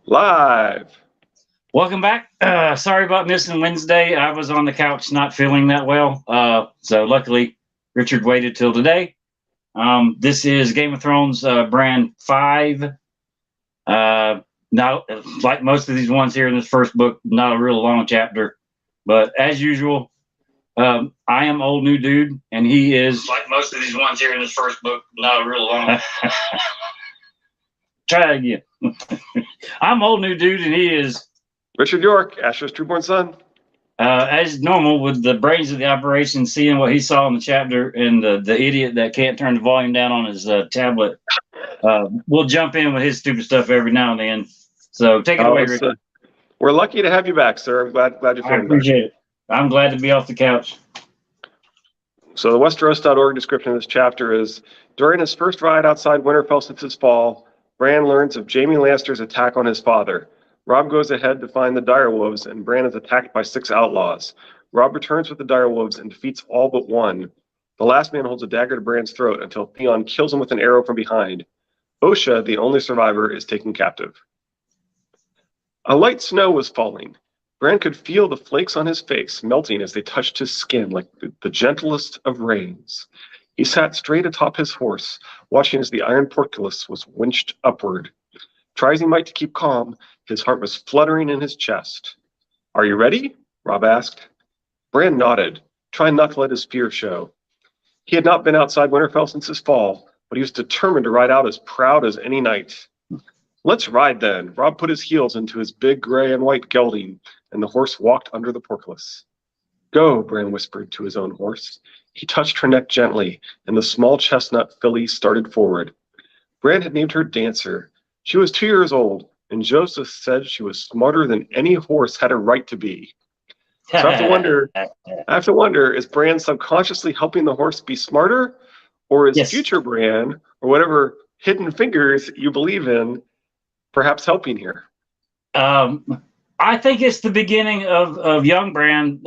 Live. Welcome back. Sorry about missing Wednesday. I was on the couch not feeling that well. So luckily, Richard waited till today. This is Game of Thrones Bran 5. Now, like most of these ones here in this first book, not a real long chapter. But as usual, I am old new dude, and he is, like most of these ones here in this first book, not a real long. Try again. I'm old new dude, and he is Richard York, Asher's trueborn son. As normal, with the brains of the operation, seeing what he saw in the chapter, and the idiot that can't turn the volume down on his tablet, we'll jump in with his stupid stuff every now and then. So take it away, Rick. We're lucky to have you back, sir. I'm glad you're feeling better. I appreciate it. I'm glad to be off the couch. So the Westeros.org description of this chapter is: during his first ride outside Winterfell since his fall, Bran learns of Jaime Lannister's attack on his father. Robb goes ahead to find the direwolves, and Bran is attacked by 6 outlaws. Robb returns with the direwolves and defeats all but one. The last man holds a dagger to Bran's throat until Theon kills him with an arrow from behind. Osha, the only survivor, is taken captive. A light snow was falling. Bran could feel the flakes on his face melting as they touched his skin like the gentlest of rains. He sat straight atop his horse, watching as the iron portcullis was winched upward. Try as he might to keep calm, his heart was fluttering in his chest. "Are you ready?" Robb asked. Bran nodded, trying not to let his fear show. He had not been outside Winterfell since his fall, but he was determined to ride out as proud as any knight. "Let's ride then." Robb put his heels into his big gray and white gelding, and the horse walked under the portcullis. "Go," Bran whispered to his own horse. He touched her neck gently, and the small chestnut filly started forward. Bran had named her Dancer. She was 2 years old, and Joseph said she was smarter than any horse had a right to be. So I have to wonder, is Bran subconsciously helping the horse be smarter? Or is future Bran, or whatever hidden fingers you believe in, perhaps helping here? I think it's the beginning of young Bran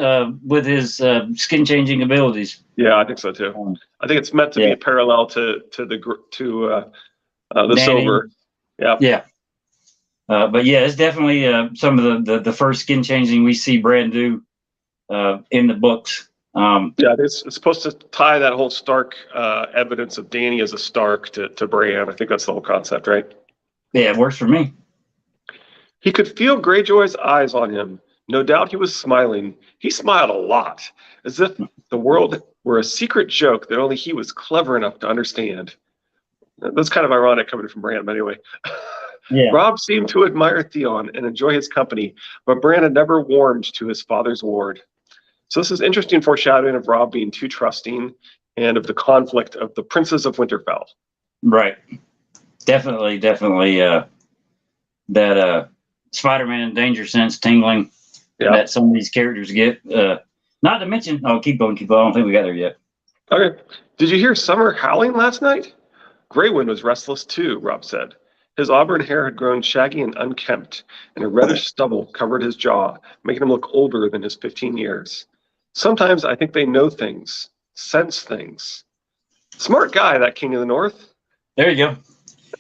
with his skin-changing abilities. Yeah, I think so too. I think it's meant to be a parallel to the Silver. Yeah. But yeah, it's definitely some of the first skin changing we see Bran do in the books. It's supposed to tie that whole Stark evidence of Dany as a Stark to Bran. I think that's the whole concept, right? Yeah, it works for me. He could feel Greyjoy's eyes on him. No doubt he was smiling. He smiled a lot, as if the world were a secret joke that only he was clever enough to understand. That's kind of ironic coming from Bran, but anyway. Yeah. Robb seemed to admire Theon and enjoy his company, but Bran had never warmed to his father's ward. So this is interesting foreshadowing of Robb being too trusting and of the conflict of the princes of Winterfell. Right. Definitely that Spider-Man danger sense tingling that some of these characters get. Not to mention, keep going. I don't think we got there yet. Okay. Did you hear Summer howling last night? Greywind was restless too, Robb said. His auburn hair had grown shaggy and unkempt, and a reddish stubble covered his jaw, making him look older than his 15 years. Sometimes I think they know things, sense things. Smart guy, that King of the North. There you go.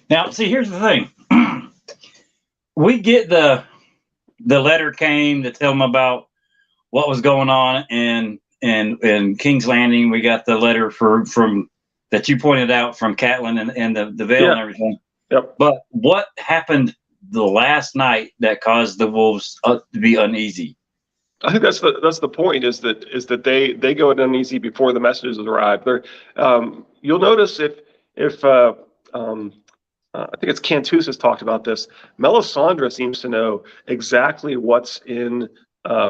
Now, see, here's the thing. We get the letter came to tell him about what was going on in King's Landing. We got the letter from that you pointed out from Catelyn and the Vale and everything. Yep. But what happened the last night that caused the wolves to be uneasy? I think that's the point. Is that they go uneasy before the messages arrive. You'll notice if I think it's Cantus has talked about this. Melisandre seems to know exactly what's in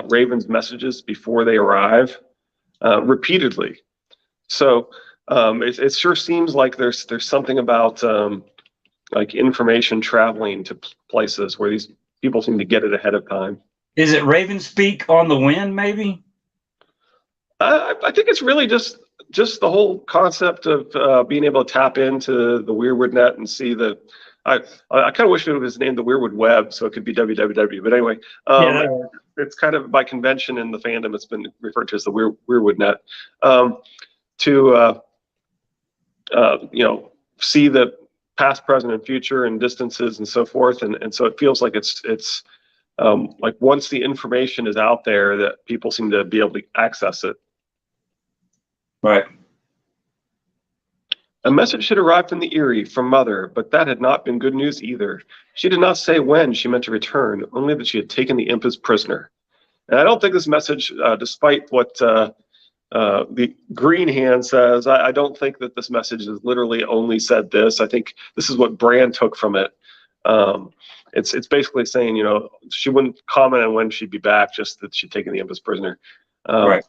Raven's messages before they arrive, repeatedly. So it sure seems like there's something about like information traveling to places where these people seem to get it ahead of time. Is it Raven speak on the wind, maybe? I think it's really just the whole concept of being able to tap into the Weirwood net and see the. I kind of wish it was named the Weirwood Web so it could be www. But anyway, it's kind of by convention in the fandom it's been referred to as the Weirwood net to see the past, present, and future, and distances and so forth. And so it feels like it's like once the information is out there, that people seem to be able to access it. Right. A message had arrived from the Erie from Mother, but that had not been good news either. She did not say when she meant to return, only that she had taken the imp as prisoner. And I don't think this message, despite what the green hand says, I don't think that this message has literally only said this. I think this is what Bran took from it. It's basically saying, you know, she wouldn't comment on when she'd be back, just that she'd taken the imp as prisoner. Right.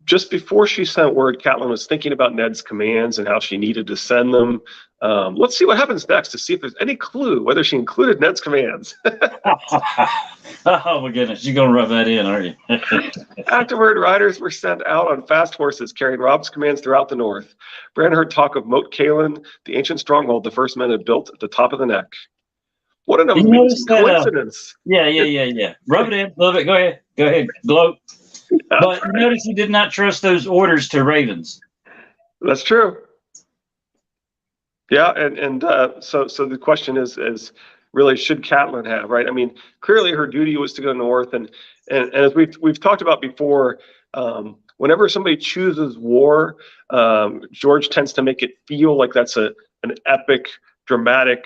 Just before she sent word, Catelyn was thinking about Ned's commands and how she needed to send them. Let's see what happens next to see if there's any clue whether she included Ned's commands. Oh my goodness, you're gonna rub that in, aren't you? Afterward, riders were sent out on fast horses carrying Robb's commands throughout the north. Bran heard talk of Moat Cailin, the ancient stronghold the first men had built at the top of the neck. What an amazing coincidence! Yeah. Rub it in, love it. Go ahead, gloat. But notice he did not trust those orders to ravens. That's true. Yeah, and so the question is really, should Catelyn have, right? I mean, clearly her duty was to go north, and as we've talked about before, whenever somebody chooses war, George tends to make it feel like that's an epic, dramatic,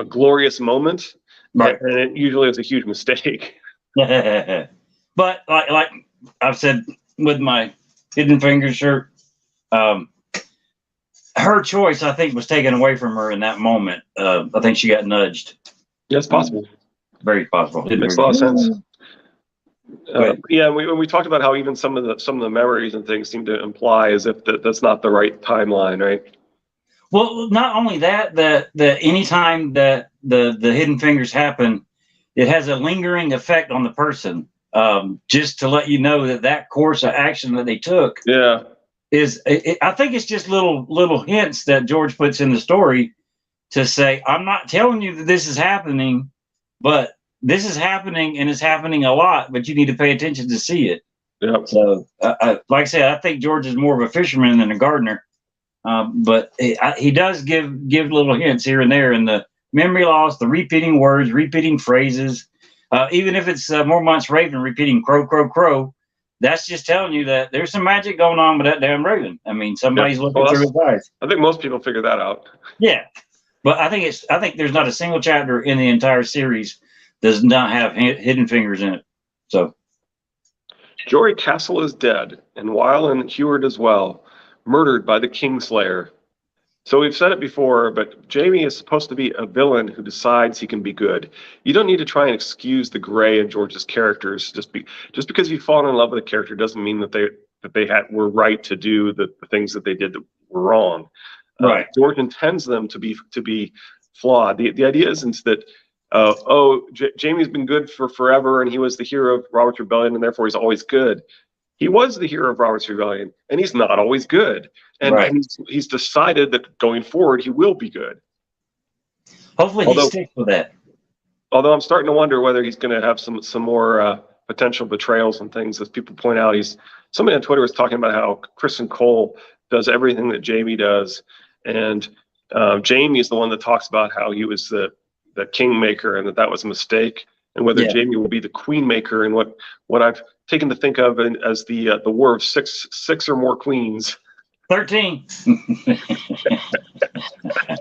glorious moment, right? And it usually is a huge mistake. But like I've said with my Hidden Fingers shirt, her choice, I think, was taken away from her in that moment. I think she got nudged. Yes, possible. Very possible. It makes a lot of sense. Yeah, when we talked about how even some of the memories and things seem to imply as if that's not the right timeline, right? Well, not only that, the anytime that the Hidden Fingers happen, it has a lingering effect on the person. Just to let you know that course of action that they took, I think it's just little hints that George puts in the story to say, I'm not telling you that this is happening, but this is happening, and it's happening a lot, but you need to pay attention to see it. Yeah. So, like I said, I think George is more of a fisherman than a gardener, but he does give little hints here and there in the memory loss, the repeating words, repeating phrases. Even if it's Mormont's raven repeating crow, crow, crow, that's just telling you that there's some magic going on with that damn raven. I mean, somebody's looking through his eyes. I think most people figure that out. Yeah, but I think there's not a single chapter in the entire series does not have Hidden Fingers in it. So, Jory Castle is dead, and Weil and Heward as well, murdered by the Kingslayer. So we've said it before, but Jaime is supposed to be a villain who decides he can be good. You don't need to try and excuse the gray in George's characters. Just because you've fallen in love with a character doesn't mean that they were right to do the things that they did that were wrong. Right. George intends them to be flawed. The idea isn't that Jaime's been good for forever and he was the hero of Robert's Rebellion and therefore he's always good. He was the hero of Robert's Rebellion, and he's not always good. And he's decided that going forward, he will be good. Hopefully he sticks with that. Although I'm starting to wonder whether he's going to have some more potential betrayals and things. As people point out, somebody on Twitter was talking about how Kristen Cole does everything that Jaime does. And Jaime is the one that talks about how he was the kingmaker and that was a mistake. And whether Jaime will be the queen maker, and what I've taken to think of as the war of six or more queens. 13.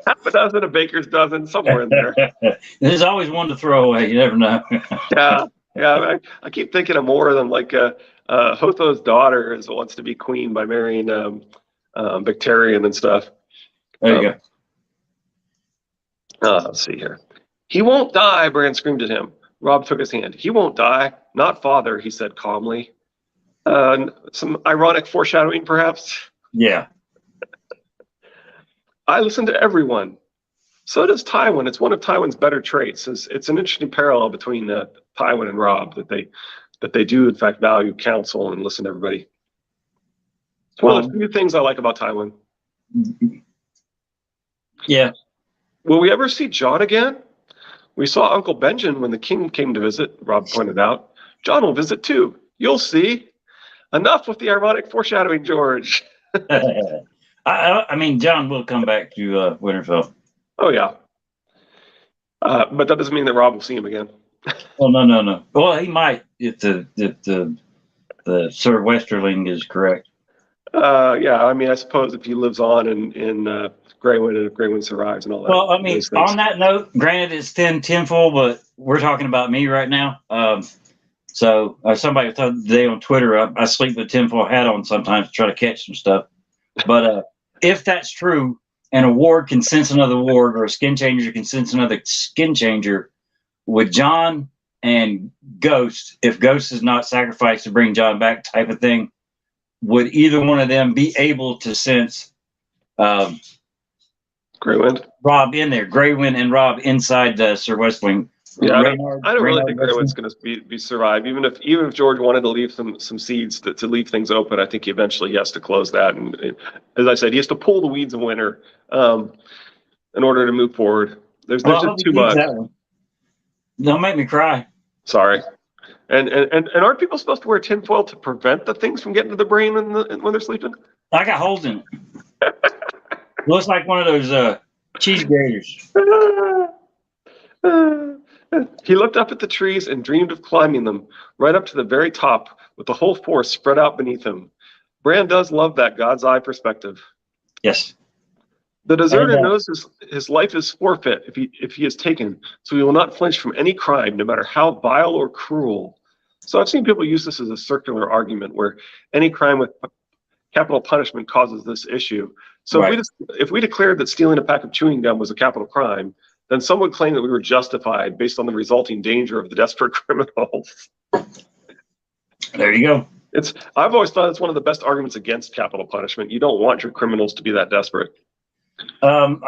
Half a dozen, a baker's dozen, somewhere in there. There's always one to throw away. You never know. Yeah. I keep thinking of more than like Hotho's daughter wants to be queen by marrying Victorian and stuff. There you go. Let's see here. He won't die, Bran screamed at him. Robb took his hand. He won't die. Not father, he said calmly. Some ironic foreshadowing, perhaps? Yeah. I listen to everyone. So does Tywin. It's one of Tywin's better traits. It's an interesting parallel between Tywin and Robb, that they do, in fact, value counsel and listen to everybody. It's one of the few things I like about Tywin. Yeah. Will we ever see Jon again? We saw Uncle Benjen when the king came to visit, Robb pointed out. Jon will visit too. You'll see. Enough with the ironic foreshadowing, George. I mean, John will come back to Winterfell. Oh yeah, but that doesn't mean that Rob will see him again. Oh no. Well, he might if the Sir Westerling is correct. Yeah, I mean, I suppose if he lives on in Grey Wind and if Grey Wind survives and all that, Well, I mean, those things. on that note, granted it's tenfold, but we're talking about me right now. So somebody told today on Twitter, I sleep with a tinfoil hat on sometimes to try to catch some stuff. But if that's true, and a ward can sense another ward, or a skin changer can sense another skin changer, with John and Ghost, if Ghost is not sacrificed to bring John back, type of thing, would either one of them be able to sense um, Grey Wind. Rob in there, Greywind and Rob inside Sir Westwing? Yeah, I don't really Reynard think Grey Wind's Westwing? going to be survive. Even if George wanted to leave some seeds to leave things open, I think eventually he has to close that. And as I said, he has to pull the weeds of winter in order to move forward. There's Well, I just hope he too keeps much. that one. Don't make me cry. Sorry. And aren't people supposed to wear tinfoil to prevent the things from getting to the brain when they're sleeping? I got holes in it. Looks like one of those cheese graters. He looked up at the trees and dreamed of climbing them, right up to the very top, with the whole forest spread out beneath him. Bran does love that God's eye perspective. Yes. The deserter And knows his life is forfeit if he is taken, so he will not flinch from any crime, no matter how vile or cruel. So I've seen people use this as a circular argument where any crime with capital punishment causes this issue. So right. if we declared that stealing a pack of chewing gum was a capital crime, then some would claim that we were justified based on the resulting danger of the desperate criminals. There you go. I've always thought it's one of the best arguments against capital punishment. You don't want your criminals to be that desperate. I'm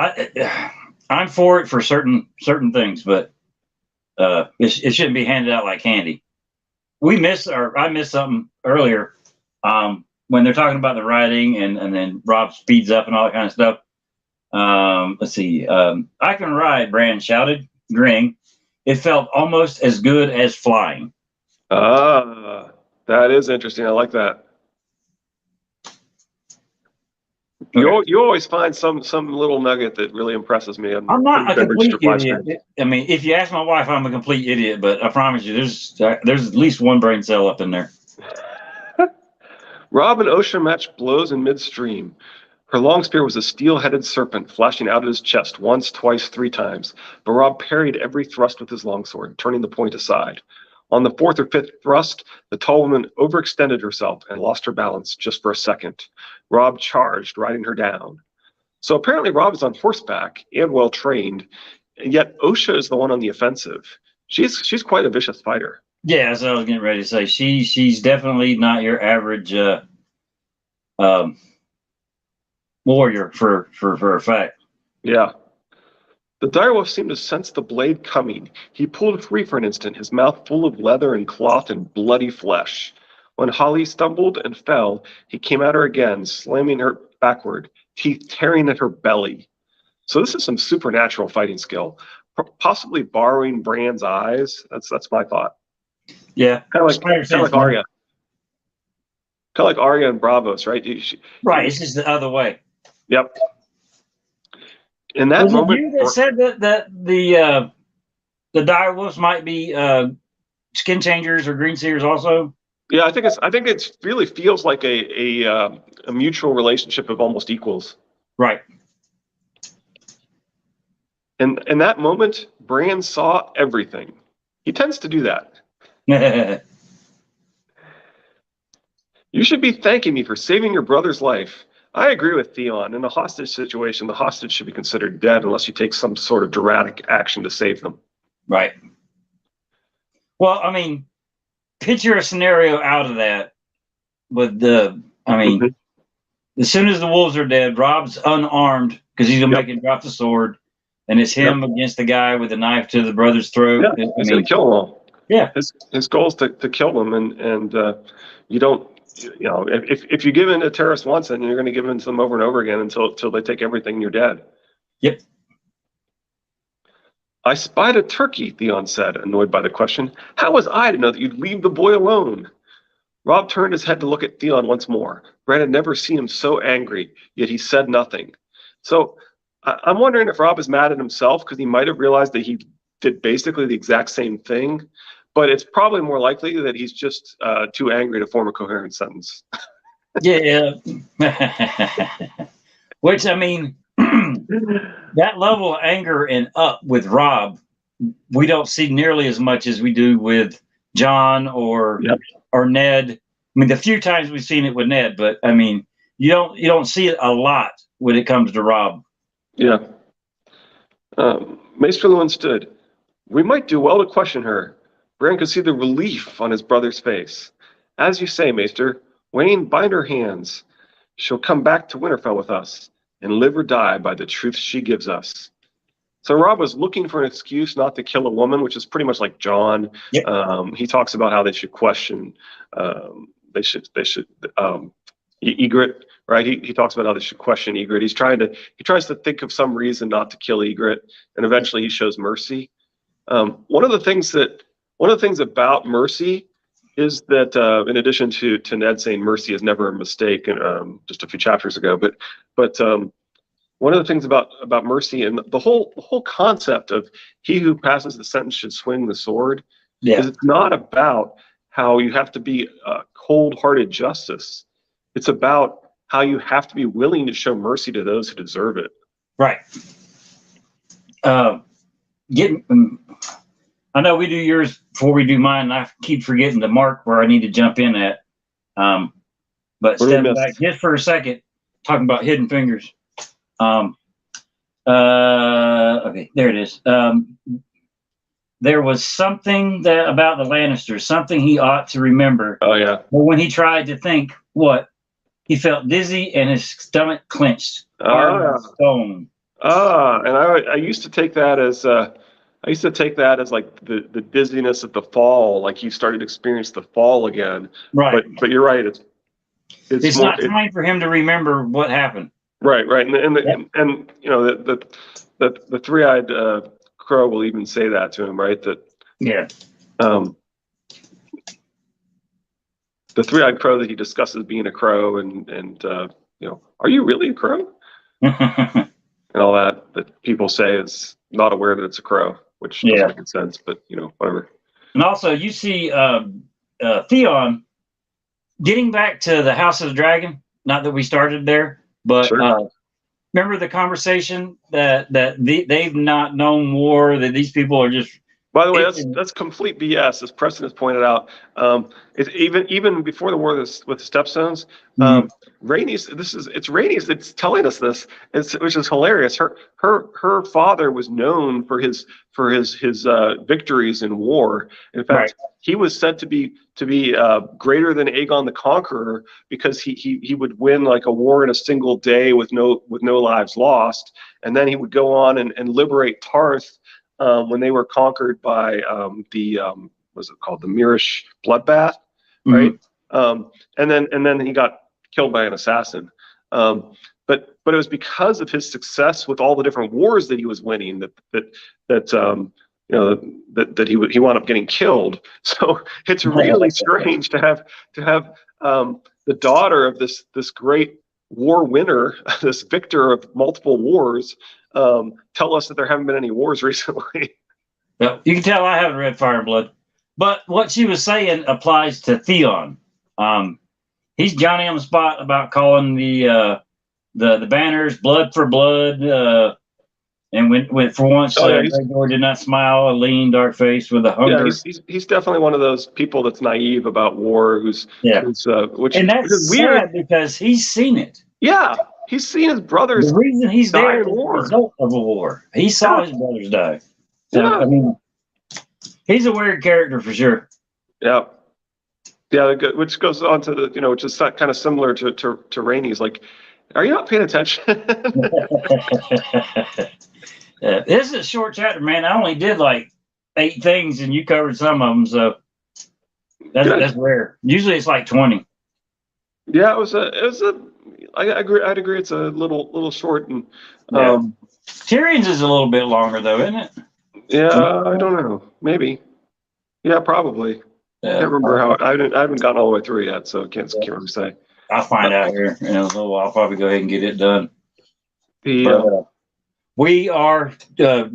for it for certain things, but it shouldn't be handed out like candy. I missed something earlier when they're talking about the writing and then Rob speeds up and all that kind of stuff. Let's see. I can ride, Bran shouted, grinning. It felt almost as good as flying. Ah, that is interesting. I like that. Okay. You always find some little nugget that really impresses me. I'm not a complete idiot. I mean, if you ask my wife, I'm a complete idiot, but I promise you, there's at least one brain cell up in there. Rob and Osha matched blows in midstream. Her long spear was a steel-headed serpent flashing out at his chest once, twice, 3 times, but Rob parried every thrust with his longsword, turning the point aside. On the 4th or 5th thrust, the tall woman overextended herself and lost her balance just for a second. Rob charged, riding her down. So apparently Rob is on horseback and well trained, and yet Osha is the one on the offensive. She's quite a vicious fighter. Yeah, that's what I was getting ready to say. She's definitely not your average warrior for a fact. Yeah. The direwolf seemed to sense the blade coming. He pulled free for an instant, his mouth full of leather and cloth and bloody flesh. When Holly stumbled and fell, he came at her again, slamming her backward, teeth tearing at her belly. So this is some supernatural fighting skill, possibly borrowing Bran's eyes. That's my thought. Yeah, kind of like Arya. Kind of like Arya and Bravos, right? Right, it's just the other way. Yep. In that moment, you that said that the direwolves might be skin changers or green seers also? Yeah, I think it really feels like a mutual relationship of almost equals. Right. And in that moment, Bran saw everything. He tends to do that. You should be thanking me for saving your brother's life. I agree with Theon. In a hostage situation, the hostage should be considered dead unless you take some sort of dramatic action to save them. Right. Well, I mean, picture a scenario out of that with as soon as the wolves are dead, Rob's unarmed because he's gonna make him drop the sword, and it's him against the guy with a knife to the brother's throat. Yeah, he's gonna kill them all. Yeah. His goal is to kill them, and you don't. You know, if you give in to terrorists once, then you're going to give in to them over and over again until they take everything and you're dead. Yep. I spied a turkey, Theon said, annoyed by the question. How was I to know that you'd leave the boy alone? Robb turned his head to look at Theon once more. Bran had never seen him so angry, yet he said nothing. So I'm wondering if Robb is mad at himself because he might have realized that he did basically the exact same thing, but it's probably more likely that he's just too angry to form a coherent sentence. Yeah. Which, I mean, that level of anger and up with Robb, we don't see nearly as much as we do with John or Yep. or Ned. I mean, the few times we've seen it with Ned, but I mean, you don't see it a lot when it comes to Robb. Yeah. Maester Lewin stood. We might do well to question her. Bran could see the relief on his brother's face. As you say, Maester, Wayne, bind her hands. She'll come back to Winterfell with us and live or die by the truth she gives us. So Robb was looking for an excuse not to kill a woman, which is pretty much like John. Yep. He talks about how they should question. They should. Ygritte, right? He talks about how they should question Ygritte. He tries to think of some reason not to kill Ygritte, and eventually he shows mercy. One of the things about mercy is that in addition to Ned saying mercy is never a mistake, just a few chapters ago, but one of the things about mercy and the whole concept of he who passes the sentence should swing the sword is it's not about how you have to be cold-hearted justice. It's about how you have to be willing to show mercy to those who deserve it. Right. I know we do yours before we do mine, and I keep forgetting to mark where I need to jump in at. But stepping back just for a second, talking about hidden fingers. Okay, there it is. There was something about the Lannisters, something he ought to remember. Oh yeah. But when he tried to think, he felt dizzy and his stomach clenched. Hard as stone. And I used to take that as like the dizziness of the fall, like he started to experience the fall again. Right. But you're right. It's not time for him to remember what happened. Right. And you know the three-eyed crow will even say that to him, right? The three-eyed crow that he discusses being a crow and you know, are you really a crow? And all that people say is not aware that it's a crow, which doesn't make sense, but you know, whatever. And also you see Theon getting back to the House of the Dragon, not that we started there, but sure. Remember the conversation that they've not known war, that these people are just. By the way, that's complete BS, as Preston has pointed out. It's even before the war with the Stepstones, Rhaenys. It's Rhaenys that's telling us this, which is hilarious. Her father was known for his victories in war. In fact, he was said to be greater than Aegon the Conqueror because he would win like a war in a single day with no lives lost, and then he would go on and liberate Tarth. When they were conquered by what's it called, the Mirish bloodbath, right? And then he got killed by an assassin. But it was because of his success with all the different wars that he was winning that he wound up getting killed. So it's really strange to have the daughter of this great war winner, this victor of multiple wars, tell us that there haven't been any wars recently. Well, you can tell I haven't read Fire and Blood, but what she was saying applies to Theon. He's Johnny on the spot about calling the banners blood for blood, and when for once Gregor did not smile, a lean, dark face with a hunger. Yeah, he's definitely one of those people that's naive about war. Which and that's weird because he's seen it. Yeah. He's seen his brothers. The reason he's there is the result of a war. He saw his brothers die. So, I mean, he's a weird character for sure. Yeah. Which goes on to which is kind of similar to Rhaenys. Like, are you not paying attention? This is a short chapter, man. I only did like 8 things, and you covered some of them, so that's rare. Usually, it's like 20. Yeah, it was a. I'd agree. It's a little short, and Tyrion's is a little bit longer though, isn't it? Yeah, I don't know. Maybe. Yeah, probably. Can't remember how I haven't gotten all the way through yet, so can't remember say. I'll find out here in a little while. I'll probably go ahead and get it done. The We are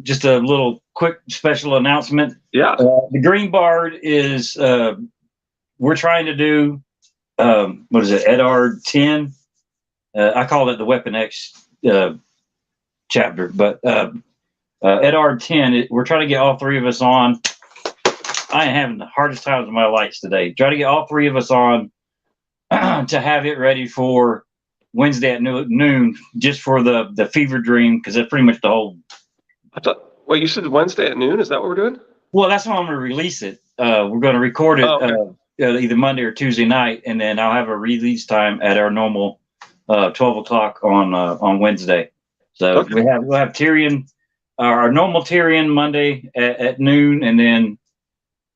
just a little quick special announcement. yeah, The Green Bard is we're trying to do what is it, EDAR 10? I call it the Weapon X chapter, but EDAR 10. We're trying to get all three of us on. I am having the hardest times with my lights today. Try to get all three of us on to have it ready for Wednesday at noon, just for the fever dream, because that's pretty much the whole. I thought. Wait, you said Wednesday at noon? Is that what we're doing? Well, that's when I'm going to release it. We're going to record it okay. Either Monday or Tuesday night, and then I'll have a release time at our normal 12 o'clock on Wednesday. So Okay. we'll have Tyrion, our normal Tyrion Monday at noon, and then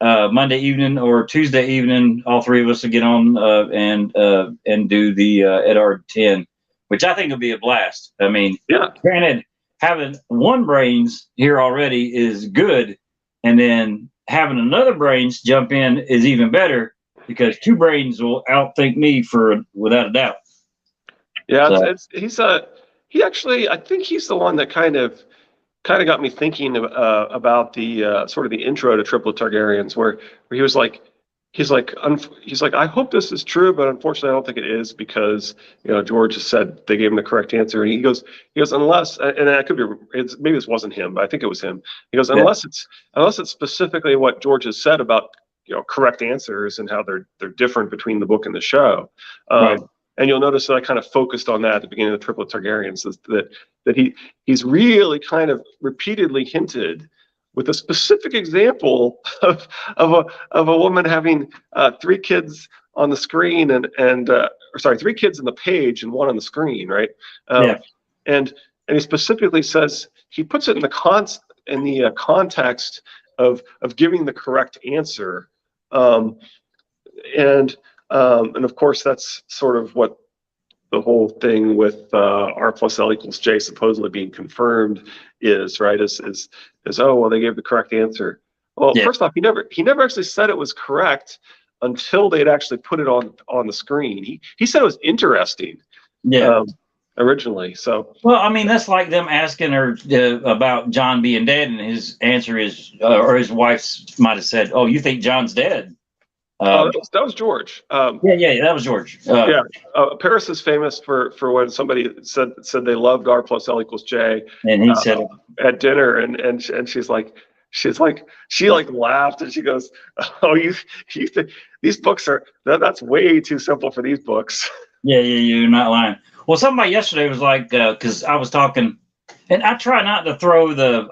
Monday evening or Tuesday evening, all three of us will get on and do the EDAR 10, which I think will be a blast. I mean, Yeah. Granted, having one brains here already is good, and then having another brains jump in is even better, because two brains will outthink me without a doubt. Yeah, so. He actually, I think he's the one that kind of got me thinking about the sort of the intro to Triplet Targaryens, where he was like, he's like, I hope this is true, but unfortunately, I don't think it is, because George has said they gave him the correct answer, and he goes unless, and I could be, maybe this wasn't him, but I think it was him. He goes, unless it's specifically what George has said about correct answers and how they're different between the book and the show. Right. And you'll notice that I kind of focused on that at the beginning of the Triplet Targaryens, that he's really kind of repeatedly hinted, with a specific example of a woman having three kids on the screen three kids in the page and one on the screen, right? And he specifically says, he puts it in the context of giving the correct answer, and of course that's sort of what the whole thing with R plus L equals J supposedly being confirmed is, right? Is oh, well, they gave the correct answer. Well, first off, he never actually said it was correct until they'd actually put it on the screen. He said it was interesting. Originally. So, well, I mean, that's like them asking her about John being dead, and his answer is, or his wife might have said, "Oh, you think John's dead?" That was George. That was George. Paris is famous for when somebody said they loved R plus L equals J, and he said at dinner, and she laughed, and she goes, "Oh, you think these books that's way too simple for these books." Yeah, you're not lying. Well, somebody yesterday was like, because I was talking, and I try not to throw the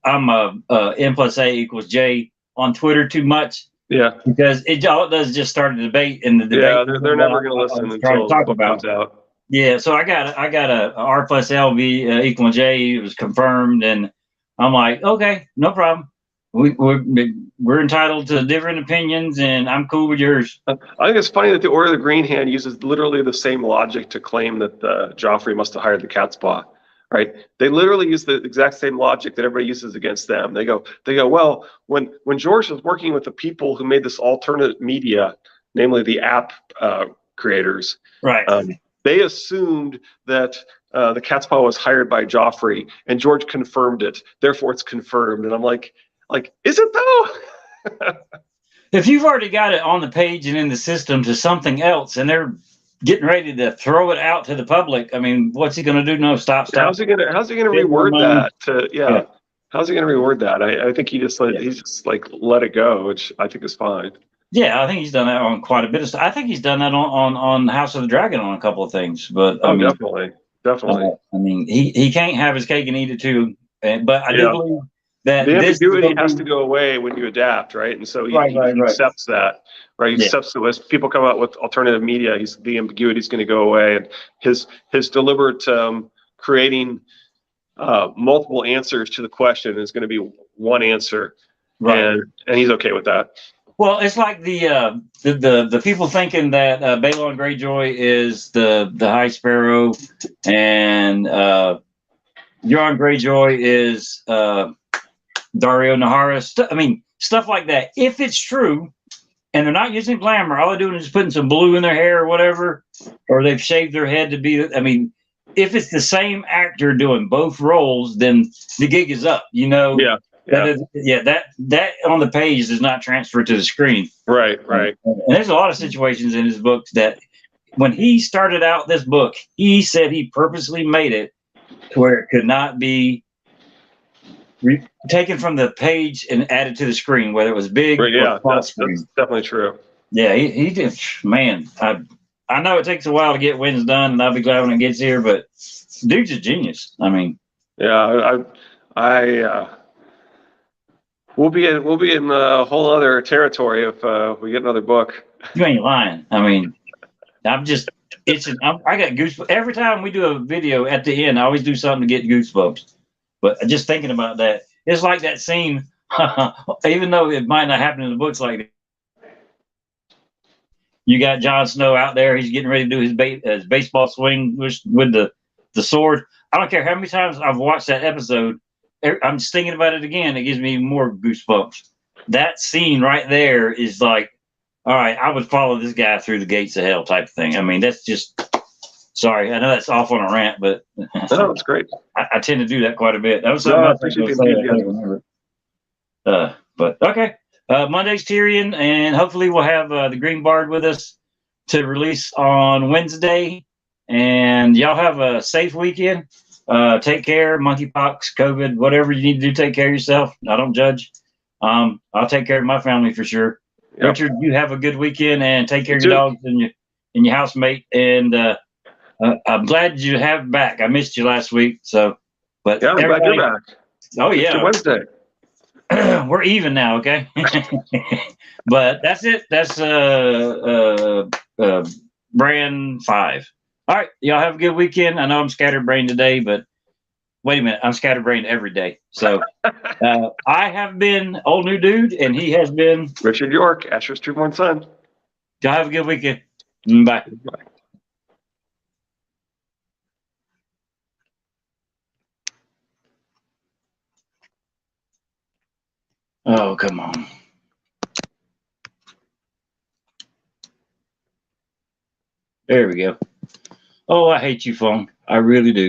I'm N plus A equals J on Twitter too much. Yeah, because all it does is just start a debate, and the debate. Yeah, they're never going to listen until the book comes out. Yeah, so I got a R plus L be equal J. It was confirmed, and I'm like, okay, no problem. We're entitled to different opinions, and I'm cool with yours. I think it's funny that the Order of the Green Hand uses literally the same logic to claim that Joffrey must have hired the cat's paw, right? They literally use the exact same logic that everybody uses against them. They go, well, when George was working with the people who made this alternate media, namely the app creators, right? They assumed that the cat's paw was hired by Joffrey, and George confirmed it. Therefore, it's confirmed. And I'm like, is it though? If you've already got it on the page and in the system to something else, and they're getting ready to throw it out to the public, I mean, what's he going to do? No, stop. How's he going to reword that? Yeah. How's he going to reword that? I think he's just let it go, which I think is fine. Yeah, I think he's done that on quite a bit of stuff. I think he's done that on House of the Dragon on a couple of things. But I mean, definitely. I mean, he can't have his cake and eat it too. But I do believe that the ambiguity has to go away when you adapt, right? And so he accepts that, right? He accepts that as people come out with alternative media, the ambiguity is going to go away, and his deliberate creating multiple answers to the question is going to be one answer, right? And he's okay with that. Well, it's like the people thinking that Balon Greyjoy is the High Sparrow, and Euron Greyjoy is Dario Naharis. I mean, stuff like that. If it's true, and they're not using glamour. All they're doing is just putting some blue in their hair or whatever, or they've shaved their head to be. I mean, if it's the same actor doing both roles, then the gig is up. You know. Yeah. Yeah. That on the page does not transfer to the screen. Right. Right. And there's a lot of situations in his books that when he started out this book, he said he purposely made it to where it could not be taken from the page and added to the screen, whether it was big Right, yeah, or small that's screen. definitely true. Yeah, he did. Man, I know it takes a while to get wins done, and I'll be glad when it gets here. But dude's a genius. I mean, Yeah, we'll be in a whole other territory if we get another book. you ain't lying. I mean, I got goosebumps every time we do a video. At the end, I always do something to get goosebumps. But just thinking about that, it's like that scene. Even though it might not happen in the books, like you got Jon Snow out there, he's getting ready to do his baseball swing with the sword. I don't care how many times I've watched that episode. I'm just thinking about it again. It gives me more goosebumps. That scene right there is like, all right, I would follow this guy through the gates of hell type of thing. I mean, that's just. Sorry, I know that's off on a rant, but No, it's great. I tend to do that quite a bit. That was something No, I else I was appreciate going the to say. I can't remember. But okay, Monday's Tyrion, and hopefully we'll have the Green Bard with us to release on Wednesday. And y'all have a safe weekend. Take care, monkeypox, COVID, whatever you need to do. Take care of yourself. I don't judge. I'll take care of my family for sure. Yep. Richard, you have a good weekend and take care of your dogs and your housemate. And I'm glad you have back. I missed you last week. So, but yeah, I'm glad you're back. Oh yeah, Wednesday. We're even now, okay? But that's it. That's Bran 5. All right, y'all have a good weekend. I know I'm scatterbrained today, but wait a minute, I'm scatterbrained every day. So I have been Old New Dude, and he has been Richard York, Asher's Trueborn Son. Y'all have a good weekend. Bye. Bye. Oh, come on. There we go. Oh, I hate you, phone. I really do.